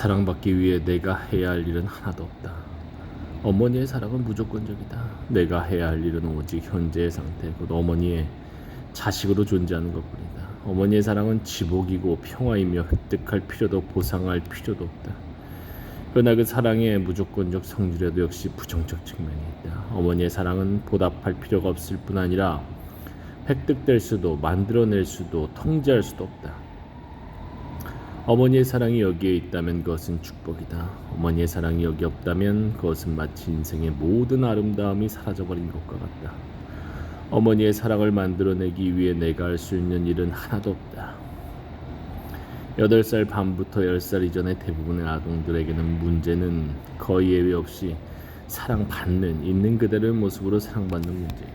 사랑받기 위해 내가 해야 할 일은 하나도 없다. 어머니의 사랑은 무조건적이다. 내가 해야 할 일은 오직 현재의 상태, 곧 어머니의 자식으로 존재하는 것뿐이다. 어머니의 사랑은 지복이고 평화이며 획득할 필요도 보상할 필요도 없다. 그러나 그 사랑의 무조건적 성질에도 역시 부정적 측면이 있다. 어머니의 사랑은 보답할 필요가 없을 뿐 아니라 획득될 수도 만들어낼 수도 통제할 수도 없다. 어머니의 사랑이 여기에 있다면 그것은 축복이다. 어머니의 사랑이 여기 없다면 그것은 마치 인생의 모든 아름다움이 사라져버린 것과 같다. 어머니의 사랑을 만들어내기 위해 내가 할 수 있는 일은 하나도 없다. 8살 반부터 10살 이전의 대부분의 아동들에게는 문제는 거의 예외 없이 사랑받는, 있는 그대로의 모습으로 사랑받는 문제이다.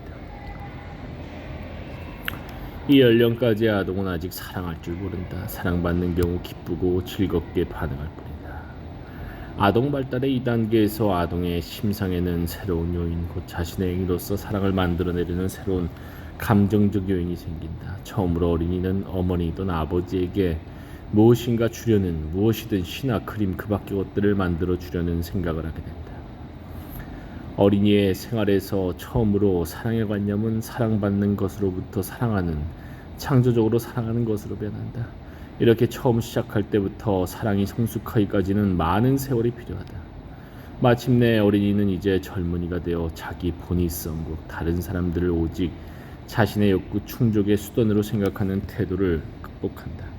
이 연령까지의 아동은 아직 사랑할 줄 모른다. 사랑받는 경우 기쁘고 즐겁게 반응할 뿐이다. 아동 발달의 2단계에서 아동의 심상에는 새로운 요인, 곧 자신의 행위로서 사랑을 만들어내려는 새로운 감정적 요인이 생긴다. 처음으로 어린이는 어머니든 아버지에게 무엇인가 주려는, 무엇이든 시나 그림 그 밖의 것들을 만들어 주려는 생각을 하게 된다. 어린이의 생활에서 처음으로 사랑의 관념은 사랑받는 것으로부터 사랑하는, 창조적으로 사랑하는 것으로 변한다. 이렇게 처음 시작할 때부터 사랑이 성숙하기까지는 많은 세월이 필요하다. 마침내 어린이는 이제 젊은이가 되어 자기 본의성, 곧 다른 사람들을 오직 자신의 욕구 충족의 수단으로 생각하는 태도를 극복한다.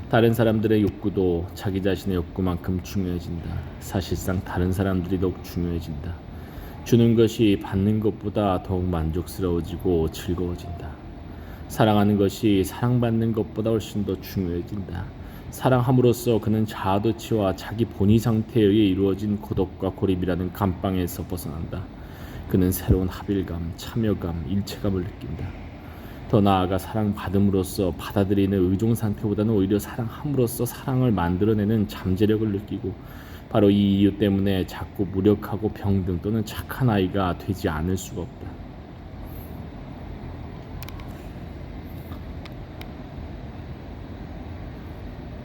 다른 사람들의 욕구도 자기 자신의 욕구만큼 중요해진다. 사실상 다른 사람들이 더욱 중요해진다. 주는 것이 받는 것보다 더욱 만족스러워지고 즐거워진다. 사랑하는 것이 사랑받는 것보다 훨씬 더 중요해진다. 사랑함으로써 그는 자아도취와 자기 본의 상태에 의해 이루어진 고독과 고립이라는 감방에서 벗어난다. 그는 새로운 합일감, 참여감, 일체감을 느낀다. 더 나아가 사랑받음으로써 받아들이는 의존 상태보다는 오히려 사랑함으로써 사랑을 만들어내는 잠재력을 느끼고, 바로 이 이유 때문에 자꾸 무력하고 병든 또는 착한 아이가 되지 않을 수가 없다.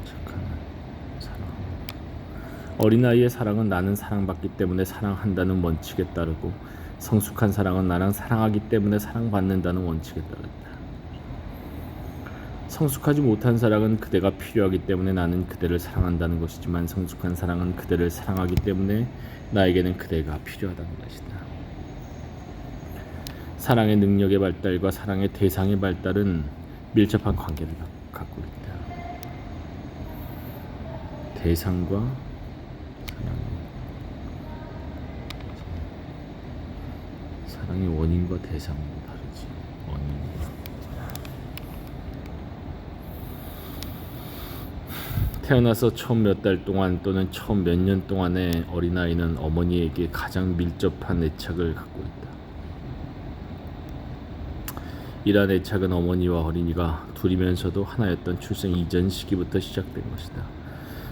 착한 사랑. 어린아이의 사랑은 나는 사랑받기 때문에 사랑한다는 원칙에 따르고, 성숙한 사랑은 나는 사랑하기 때문에 사랑받는다는 원칙에 따른다. 성숙하지 못한 사랑은 그대가 필요하기 때문에 나는 그대를 사랑한다는 것이지만, 성숙한 사랑은 그대를 사랑하기 때문에 나에게는 그대가 필요하다는 것이다. 사랑의 능력의 발달과 사랑의 대상의 발달은 밀접한 관계를 갖고 있다. 대상과 사랑의 원인과 대상은 다르지. 원인과 태어나서 처음 몇 달 동안 또는 처음 몇 년 동안의 어린아이는 어머니에게 가장 밀접한 애착을 갖고 있다. 이러한 애착은 어머니와 어린이가 둘이면서도 하나였던 출생 이전 시기부터 시작된 것이다.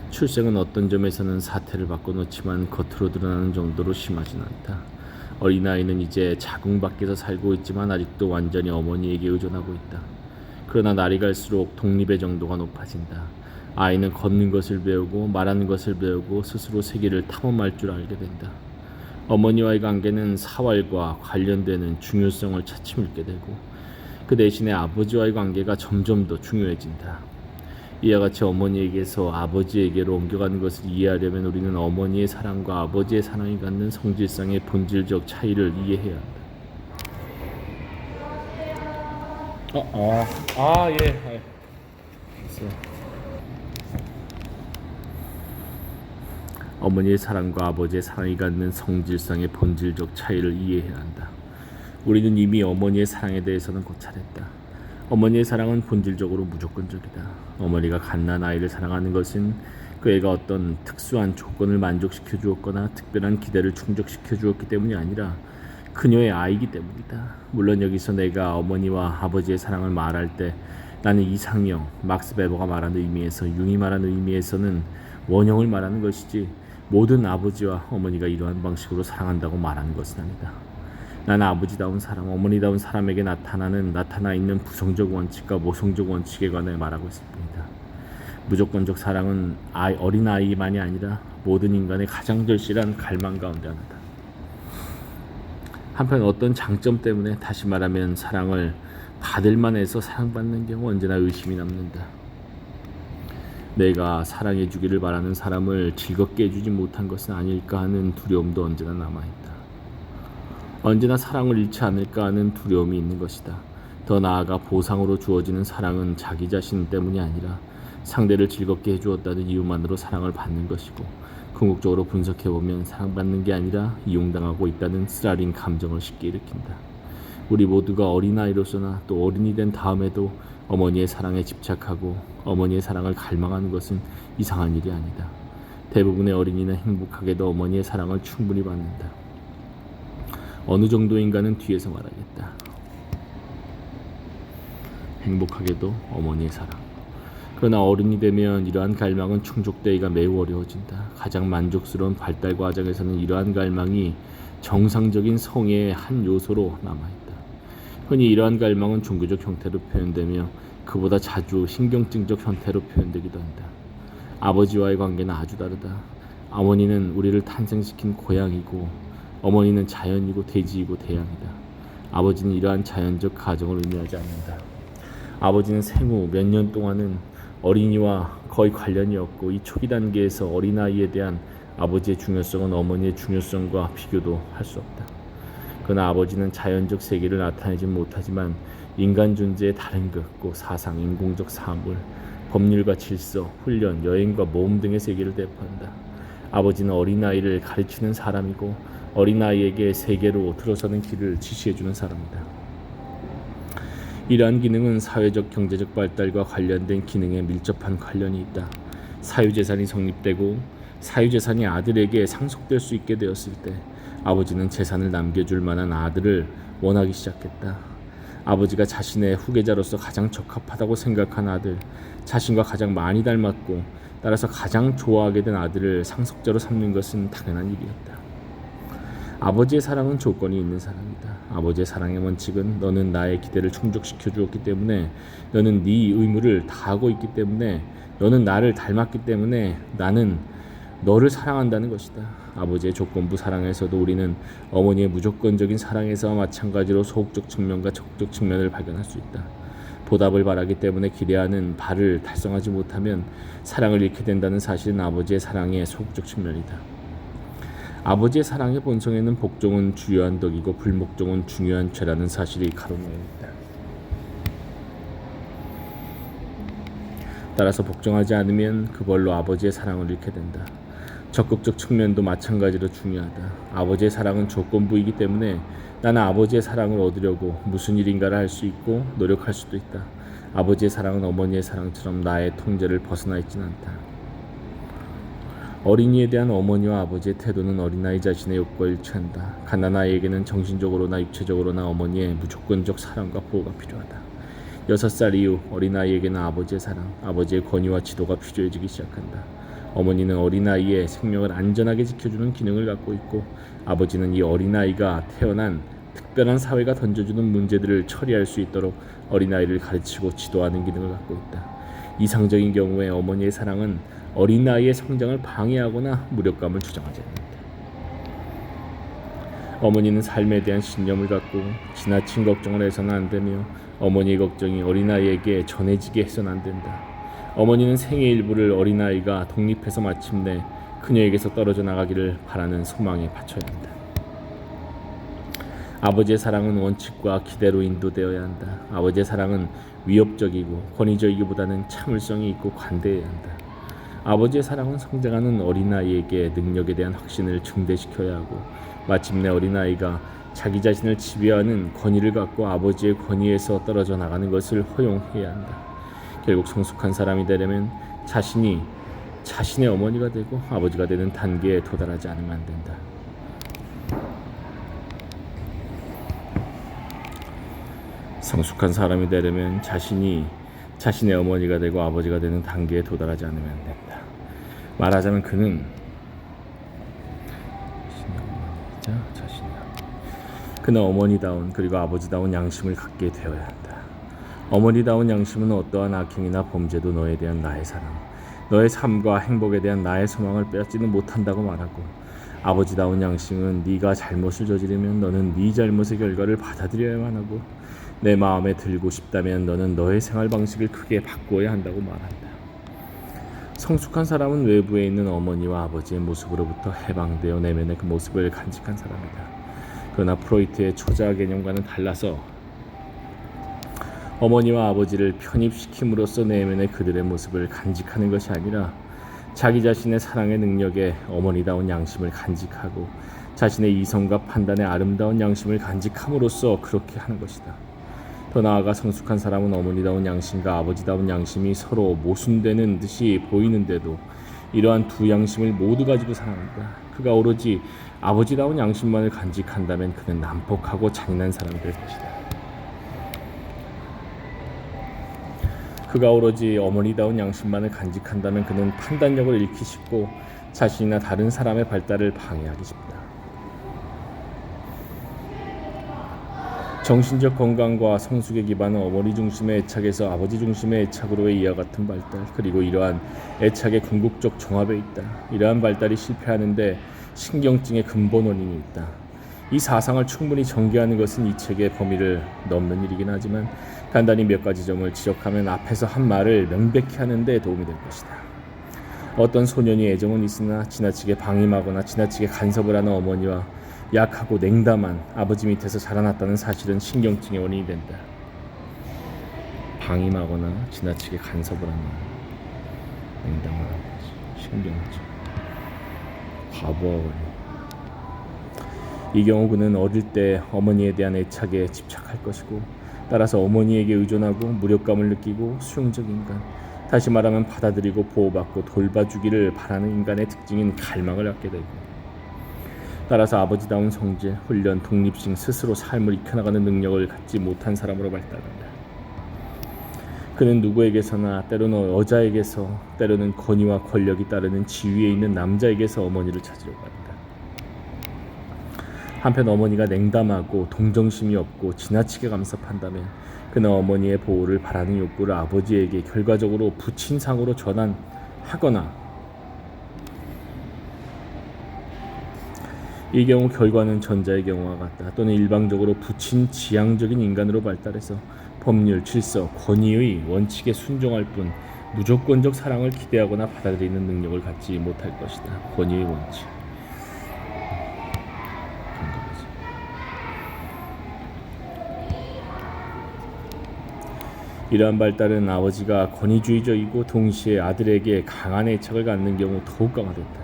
출생은 어떤 점에서는 사태를 바꿔놓지만 겉으로 드러나는 정도로 심하진 않다. 어린아이는 이제 자궁 밖에서 살고 있지만 아직도 완전히 어머니에게 의존하고 있다. 그러나 날이 갈수록 독립의 정도가 높아진다. 아이는 걷는 것을 배우고 말하는 것을 배우고 스스로 세계를 탐험할 줄 알게 된다. 어머니와의 관계는 사활과 관련되는 중요성을 차츰 잃게 되고, 그 대신에 아버지와의 관계가 점점 더 중요해진다. 이와 같이 어머니에게서 아버지에게로 옮겨가는 것을 이해하려면 우리는 어머니의 사랑과 아버지의 사랑이 갖는 성질상의 본질적 차이를 이해해야 한다. 예. 어머니의 사랑과 아버지의 사랑이 갖는 성질상의 본질적 차이를 이해해야 한다. 우리는 이미 어머니의 사랑에 대해서는 고찰했다. 어머니의 사랑은 본질적으로 무조건적이다. 어머니가 갓난 아이를 사랑하는 것은 그 애가 어떤 특수한 조건을 만족시켜 주었거나 특별한 기대를 충족시켜 주었기 때문이 아니라 그녀의 아이기 때문이다. 물론 여기서 내가 어머니와 아버지의 사랑을 말할 때 나는 이상형, 막스 베버가 말하는 의미에서, 융이 말하는 의미에서는 원형을 말하는 것이지, 모든 아버지와 어머니가 이러한 방식으로 사랑한다고 말하는 것은 아니다. 나는 아버지다운 사람, 어머니다운 사람에게 나타나 있는 부성적 원칙과 모성적 원칙에 관해 말하고 있을 뿐이다. 무조건적 사랑은 어린아이만이 아니라 모든 인간의 가장 절실한 갈망 가운데 하나다. 한편 어떤 장점 때문에, 다시 말하면 사랑을 받을만 해서 사랑받는 경우 언제나 의심이 남는다. 내가 사랑해 주기를 바라는 사람을 즐겁게 해주지 못한 것은 아닐까 하는 두려움도 언제나 남아있다. 언제나 사랑을 잃지 않을까 하는 두려움이 있는 것이다. 더 나아가 보상으로 주어지는 사랑은 자기 자신 때문이 아니라 상대를 즐겁게 해주었다는 이유만으로 사랑을 받는 것이고, 궁극적으로 분석해보면 사랑받는 게 아니라 이용당하고 있다는 쓰라린 감정을 쉽게 일으킨다. 우리 모두가 어린아이로서나 또 어른이 된 다음에도 어머니의 사랑에 집착하고 어머니의 사랑을 갈망하는 것은 이상한 일이 아니다. 대부분의 어린이는 행복하게도 어머니의 사랑을 충분히 받는다. 어느 정도인가는 뒤에서 말하겠다. 행복하게도 어머니의 사랑. 그러나 어른이 되면 이러한 갈망은 충족되기가 매우 어려워진다. 가장 만족스러운 발달 과정에서는 이러한 갈망이 정상적인 성애의 한 요소로 남아있다. 흔히 이러한 갈망은 종교적 형태로 표현되며 그보다 자주 신경증적 형태로 표현되기도 한다. 아버지와의 관계는 아주 다르다. 어머니는 우리를 탄생시킨 고향이고, 어머니는 자연이고 대지이고 대양이다. 아버지는 이러한 자연적 가정을 의미하지 않는다. 아버지는 생후 몇 년 동안은 어린이와 거의 관련이 없고, 이 초기 단계에서 어린아이에 대한 아버지의 중요성은 어머니의 중요성과 비교도 할 수 없다. 그러나 아버지는 자연적 세계를 나타내지 못하지만 인간 존재의 다른 것, 곧 사상, 인공적 사물, 법률과 질서, 훈련, 여행과 모험 등의 세계를 대표한다. 아버지는 어린아이를 가르치는 사람이고, 어린아이에게 세계로 들어서는 길을 지시해주는 사람이다. 이러한 기능은 사회적 경제적 발달과 관련된 기능에 밀접한 관련이 있다. 사유재산이 성립되고 사유재산이 아들에게 상속될 수 있게 되었을 때 아버지는 재산을 남겨줄 만한 아들을 원하기 시작했다. 아버지가 자신의 후계자로서 가장 적합하다고 생각한 아들, 자신과 가장 많이 닮았고 따라서 가장 좋아하게 된 아들을 상속자로 삼는 것은 당연한 일이었다. 아버지의 사랑은 조건이 있는 사랑이다. 아버지의 사랑의 원칙은 너는 나의 기대를 충족시켜 주었기 때문에, 너는 네 의무를 다하고 있기 때문에, 너는 나를 닮았기 때문에 나는 너를 사랑한다는 것이다. 아버지의 조건부 사랑에서도 우리는 어머니의 무조건적인 사랑에서와 마찬가지로 소극적 측면과 적극적 측면을 발견할 수 있다. 보답을 바라기 때문에 기대하는 바를 달성하지 못하면 사랑을 잃게 된다는 사실은 아버지의 사랑의 소극적 측면이다. 아버지의 사랑의 본성에는 복종은 주요한 덕이고 불복종은 중요한 죄라는 사실이 가로놓여 있다. 따라서 복종하지 않으면 그걸로 아버지의 사랑을 잃게 된다. 적극적 측면도 마찬가지로 중요하다. 아버지의 사랑은 조건부이기 때문에 나는 아버지의 사랑을 얻으려고 무슨 일인가를 할 수 있고 노력할 수도 있다. 아버지의 사랑은 어머니의 사랑처럼 나의 통제를 벗어나 있지는 않다. 어린이에 대한 어머니와 아버지의 태도는 어린아이 자신의 욕구와 일치한다. 갓난아이에게는 정신적으로나 육체적으로나 어머니의 무조건적 사랑과 보호가 필요하다. 6살 이후 어린아이에게는 아버지의 사랑, 아버지의 권위와 지도가 필요해지기 시작한다. 어머니는 어린아이의 생명을 안전하게 지켜주는 기능을 갖고 있고, 아버지는 이 어린아이가 태어난 특별한 사회가 던져주는 문제들을 처리할 수 있도록 어린아이를 가르치고 지도하는 기능을 갖고 있다. 이상적인 경우에 어머니의 사랑은 어린아이의 성장을 방해하거나 무력감을 조장하지 않는다. 어머니는 삶에 대한 신념을 갖고 지나친 걱정을 해서는 안 되며, 어머니의 걱정이 어린아이에게 전해지게 해서는 안 된다. 어머니는 생의 일부를 어린아이가 독립해서 마침내 그녀에게서 떨어져 나가기를 바라는 소망에 바쳐야 한다. 아버지의 사랑은 원칙과 기대로 인도되어야 한다. 아버지의 사랑은 위협적이고 권위적이기보다는 참을성이 있고 관대해야 한다. 아버지의 사랑은 성장하는 어린아이에게 능력에 대한 확신을 증대시켜야 하고, 마침내 어린아이가 자기 자신을 지배하는 권위를 갖고 아버지의 권위에서 떨어져 나가는 것을 허용해야 한다. 결국 성숙한 사람이 되려면 자신이 자신의 어머니가 되고 아버지가 되는 단계에 도달하지 않으면 안 된다. 성숙한 사람이 되려면 자신이 자신의 어머니가 되고 아버지가 되는 단계에 도달하지 않으면 안 된다. 말하자면 그는 그는 어머니다운 그리고 아버지다운 양심을 갖게 되어야 한다. 어머니다운 양심은 어떠한 악행이나 범죄도 너에 대한 나의 사랑, 너의 삶과 행복에 대한 나의 소망을 빼앗지는 못한다고 말하고, 아버지다운 양심은 네가 잘못을 저지르면 너는 네 잘못의 결과를 받아들여야만 하고, 내 마음에 들고 싶다면 너는 너의 생활 방식을 크게 바꾸어야 한다고 말한다. 성숙한 사람은 외부에 있는 어머니와 아버지의 모습으로부터 해방되어 내면의 그 모습을 간직한 사람이다. 그러나 프로이트의 초자아 개념과는 달라서 어머니와 아버지를 편입시킴으로써 내면의 그들의 모습을 간직하는 것이 아니라 자기 자신의 사랑의 능력에 어머니다운 양심을 간직하고 자신의 이성과 판단의 아름다운 양심을 간직함으로써 그렇게 하는 것이다. 더 나아가 성숙한 사람은 어머니다운 양심과 아버지다운 양심이 서로 모순되는 듯이 보이는데도 이러한 두 양심을 모두 가지고 살아간다. 그가 오로지 아버지다운 양심만을 간직한다면 그는 난폭하고 잔인한 사람이 될 것이다. 그가 오로지 어머니다운 양심만을 간직한다면 그는 판단력을 잃기 쉽고 자신이나 다른 사람의 발달을 방해하기 쉽다. 정신적 건강과 성숙의 기반은 어머니 중심의 애착에서 아버지 중심의 애착으로의 이와 같은 발달, 그리고 이러한 애착의 궁극적 종합에 있다. 이러한 발달이 실패하는데 신경증의 근본 원인이 있다. 이 사상을 충분히 전개하는 것은 이 책의 범위를 넘는 일이긴 하지만 간단히 몇 가지 점을 지적하면 앞에서 한 말을 명백히 하는 데 도움이 될 것이다. 어떤 소년이 애정은 있으나 지나치게 방임하거나 지나치게 간섭을 하는 어머니와 약하고 냉담한 아버지 밑에서 자라났다는 사실은 신경증의 원인이 된다. 방임하거나 지나치게 간섭을 하는 냉담한 아버지, 신경증, 과부하 원인. 이 경우 그는 어릴 때 어머니에 대한 애착에 집착할 것이고, 따라서 어머니에게 의존하고 무력감을 느끼고 수용적 인간, 다시 말하면 받아들이고 보호받고 돌봐주기를 바라는 인간의 특징인 갈망을 갖게 되고, 따라서 아버지다운 성질, 훈련, 독립심, 스스로 삶을 이겨나가는 능력을 갖지 못한 사람으로 발달한다. 그는 누구에게서나, 때로는 여자에게서, 때로는 권위와 권력이 따르는 지위에 있는 남자에게서 어머니를 찾으려고 한다. 한편 어머니가 냉담하고 동정심이 없고 지나치게 간섭한다면 그는 어머니의 보호를 바라는 욕구를 아버지에게 결과적으로 부친상으로 전환하거나, 이 경우 결과는 전자의 경우와 같다. 또는 일방적으로 부친 지향적인 인간으로 발달해서 법률, 질서, 권위의 원칙에 순종할 뿐 무조건적 사랑을 기대하거나 받아들이는 능력을 갖지 못할 것이다. 권위의 원칙. 이러한 발달은 아버지가 권위주의적이고 동시에 아들에게 강한 애착을 갖는 경우 더욱 강화된다.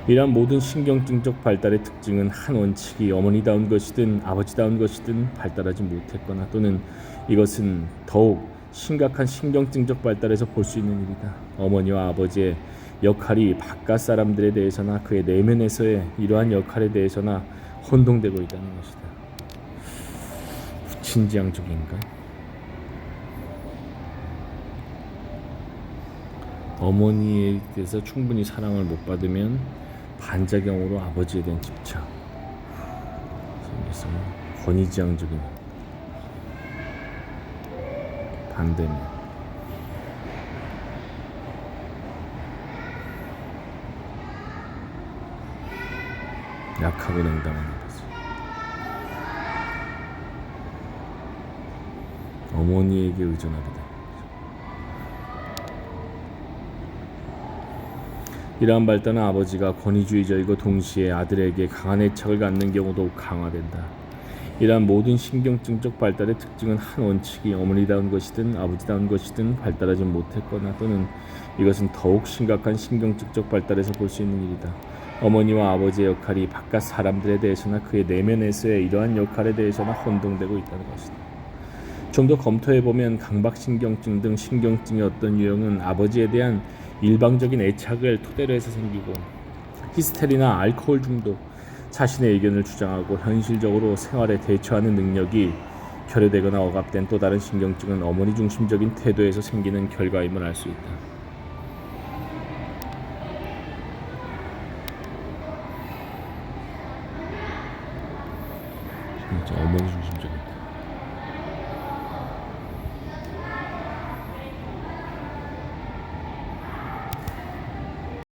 이러한 모든 신경증적 발달의 특징은 한 원칙이 어머니다운 것이든 아버지다운 것이든 발달하지 못했거나, 또는 이것은 더욱 심각한 신경증적 발달에서 볼 수 있는 일이다. 어머니와 아버지의 역할이 바깥 사람들에 대해서나 그의 내면에서의 이러한 역할에 대해서나 혼동되고 있다는 것이다. 부친지향적인가? 어머니에게서 충분히 사랑을 못 받으면 반작용으로 아버지에 대한 집착 생겨서 권위지향적인 반대면 약하고 냉담한 아버지, 어머니에게 의존하게 됩니다. 이러한 발달은 아버지가 권위주의적이고 동시에 아들에게 강한 애착을 갖는 경우도 강화된다. 이러한 모든 신경증적 발달의 특징은 한 원칙이 어머니다운 것이든 아버지다운 것이든 발달하지 못했거나, 또는 이것은 더욱 심각한 신경증적 발달에서 볼 수 있는 일이다. 어머니와 아버지의 역할이 바깥 사람들에 대해서나 그의 내면에서의 이러한 역할에 대해서나 혼동되고 있다는 것이다. 좀 더 검토해보면 강박신경증 등 신경증의 어떤 유형은 아버지에 대한 일방적인 애착을 토대로 해서 생기고, 히스테리나 알코올 중독, 자신의 의견을 주장하고 현실적으로 생활에 대처하는 능력이 결여되거나 억압된 또 다른 신경증은 어머니 중심적인 태도에서 생기는 결과임을 알 수 있다. 진짜 어머니 중심적인 태도.